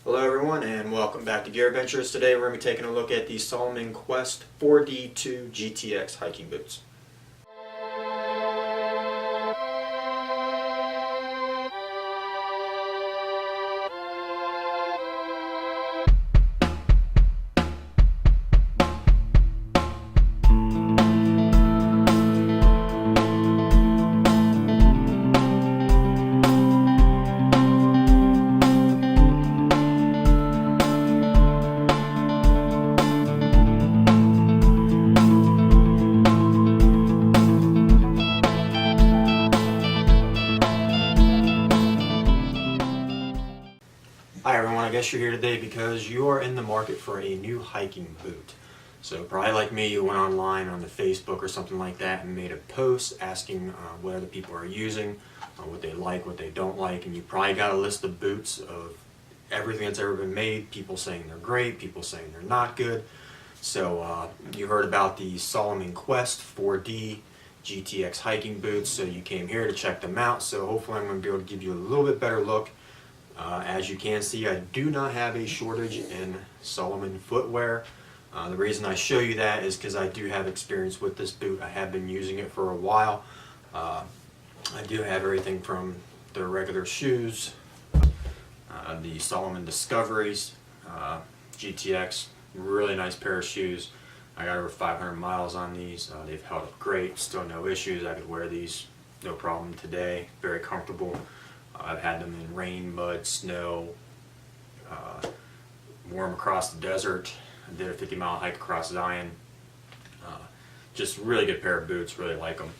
Hello everyone and welcome back to Gear Adventures. Today we're going to be taking a look at the Salomon Quest 4D2 GTX hiking boots. Hi everyone, I guess you're here today because you are in the market for a new hiking boot. So probably like me, you went online on the Facebook or something like that and made a post asking what other people are using, what they like, what they don't like, and you probably got a list of boots of everything that's ever been made, people saying they're great, people saying they're not good. So you heard about the Salomon Quest 4D GTX hiking boots, so you came here to check them out. So hopefully I'm going to be able to give you a little bit better look. As you can see, I do not have a shortage in Salomon footwear. The reason I show you that is because I do have experience with this boot. I have been using it for a while. I do have everything from the regular shoes, the Salomon Discoveries, GTX, really nice pair of shoes. I got over 500 miles on these. They've held up great, still no issues. I could wear these no problem today, very comfortable. I've had them in rain, mud, snow, warm across the desert. I did a 50-mile hike across Zion. Just really good pair of boots, really like them.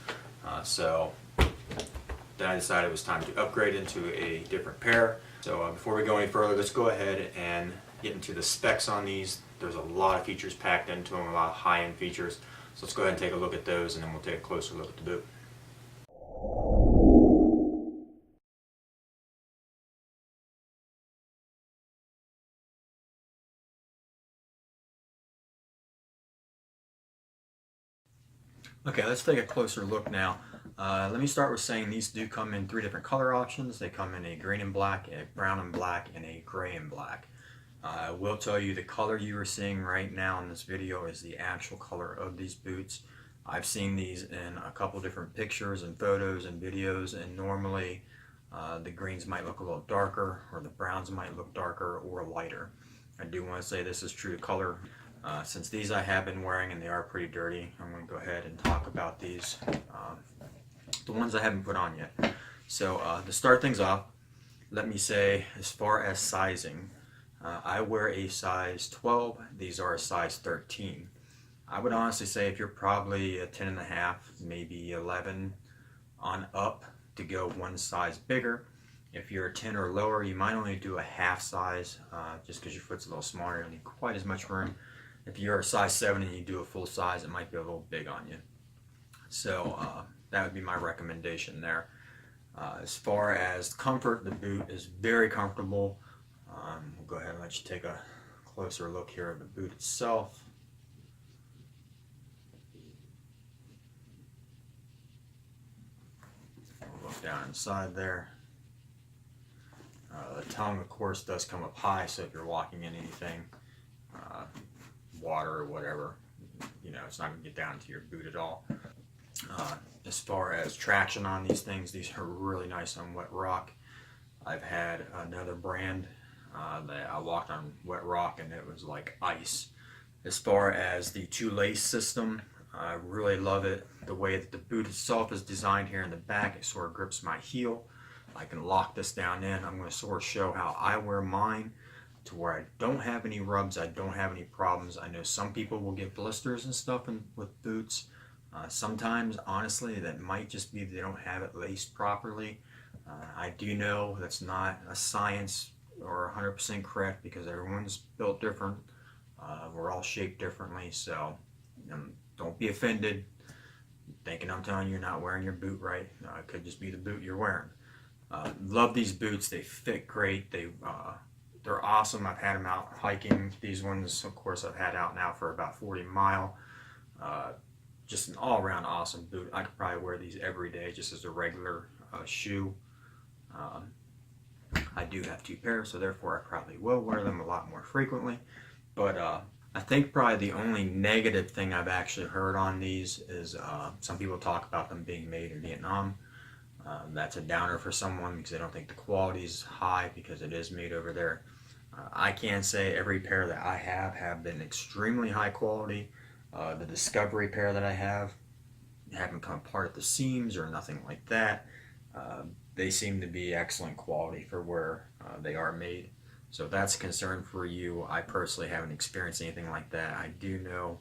So then I decided it was time to upgrade into a different pair. So before we go any further, let's go ahead and get into the specs on these. There's a lot of features packed into them, a lot of high-end features. So let's go ahead and take a look at those, and then we'll take a closer look at the boot. Okay, let's take a closer look now. Let me start with saying these do come in 3 different color options. They come in a green and black, a brown and black, and a gray and black. I will tell you the color you are seeing right now in this video is the actual color of these boots. I've seen these in a couple different pictures and photos and videos, and normally the greens might look a little darker, or the browns might look darker or lighter. I do want to say this is true to color. Since these I have been wearing and they are pretty dirty, I'm going to go ahead and talk about these, the ones I haven't put on yet. So to start things off, let me say, as far as sizing, I wear a size 12. These are a size 13. I would honestly say if you're probably a 10.5, maybe 11 on up, to go one size bigger. If you're a 10 or lower, you might only do a half size, just because your foot's a little smaller, you don't need quite as much room. If you're a size 7 and you do a full size, it might be a little big on you. So that would be my recommendation there. As far as comfort, the boot is very comfortable. We'll go ahead and let you take a closer look here at the boot itself. We'll look down inside there. The tongue, of course, does come up high, so if you're walking in anything, water or whatever, it's not going to get down to your boot at all. As far as traction on these things, these are really nice on wet rock. I've had another brand that I walked on wet rock and it was like ice. As far as the 2-lace system, I really love it. The way that the boot itself is designed here in the back, it sort of grips my heel. I can lock this down in. I'm going to sort of show how I wear mine, to where I don't have any rubs, I don't have any problems. I know some people will get blisters and stuff with boots. Sometimes, honestly, that might just be they don't have it laced properly. I do know that's not a science or 100% correct, because everyone's built different. We're all shaped differently, so don't be offended thinking I'm telling you you're not wearing your boot right. It could just be the boot you're wearing. Love these boots. They fit great. They're awesome. I've had them out hiking. These ones, of course, I've had out now for about 40 miles. Just an all-around awesome boot. I could probably wear these every day just as a regular shoe. I do have 2 pairs, so therefore I probably will wear them a lot more frequently. But I think probably the only negative thing I've actually heard on these is some people talk about them being made in Vietnam. That's a downer for someone because they don't think the quality is high because it is made over there. I can say every pair that I have been extremely high quality. The Discovery pair that I have haven't come apart at the seams or nothing like that. They seem to be excellent quality for where they are made. So if that's a concern for you, I personally haven't experienced anything like that. I do know,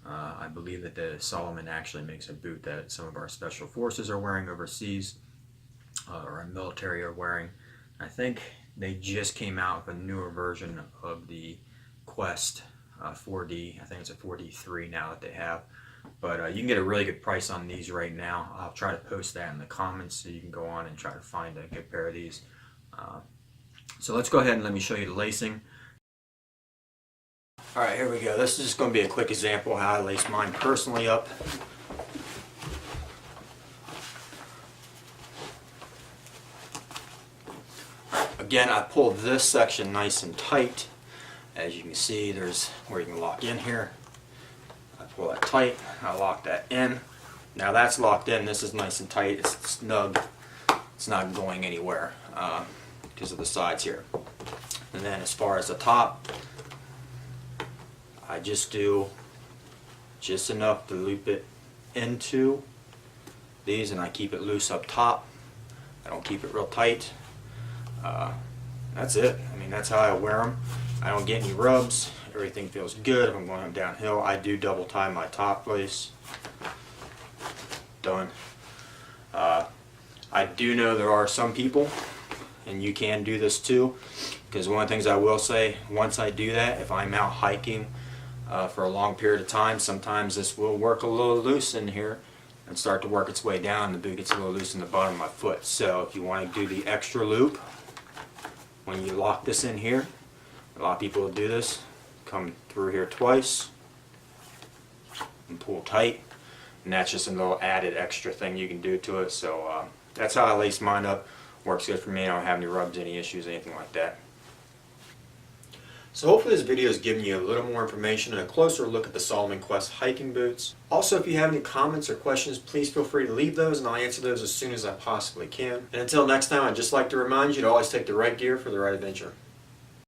I believe that the Salomon actually makes a boot that some of our special forces are wearing overseas, or our military are wearing. I think they just came out with a newer version of the Quest 4D. I think it's a 4D3 now that they have. But you can get a really good price on these right now. I'll try to post that in the comments so you can go on and try to find a good pair of these. So let's go ahead and let me show you the lacing. Alright, here we go. This is just going to be a quick example of how I lace mine personally up. Again, I pulled this section nice and tight. As you can see, there's where you can lock in here. I pull that tight, I lock that in. Now that's locked in, this is nice and tight, it's snug. It's not going anywhere because of the sides here. And then as far as the top, I just do just enough to loop it into these, and I keep it loose up top. I don't keep it real tight. That's it. I mean, that's how I wear them. I don't get any rubs. Everything feels good. If I'm going downhill, I do double tie my top lace. Done. I do know there are some people, and you can do this too, because one of the things I will say, once I do that, if I'm out hiking for a long period of time, sometimes this will work a little loose in here and start to work its way down. The boot gets a little loose in the bottom of my foot. So if you want to do the extra loop, when you lock this in here, a lot of people will do this, come through here twice and pull tight, and that's just a little added extra thing you can do to it. So that's how I lace mine up. Works good for me. I don't have any rubs, any issues, anything like that. So hopefully this video has given you a little more information and a closer look at the Salomon Quest hiking boots. Also, if you have any comments or questions, please feel free to leave those and I'll answer those as soon as I possibly can. And until next time, I'd just like to remind you to always take the right gear for the right adventure.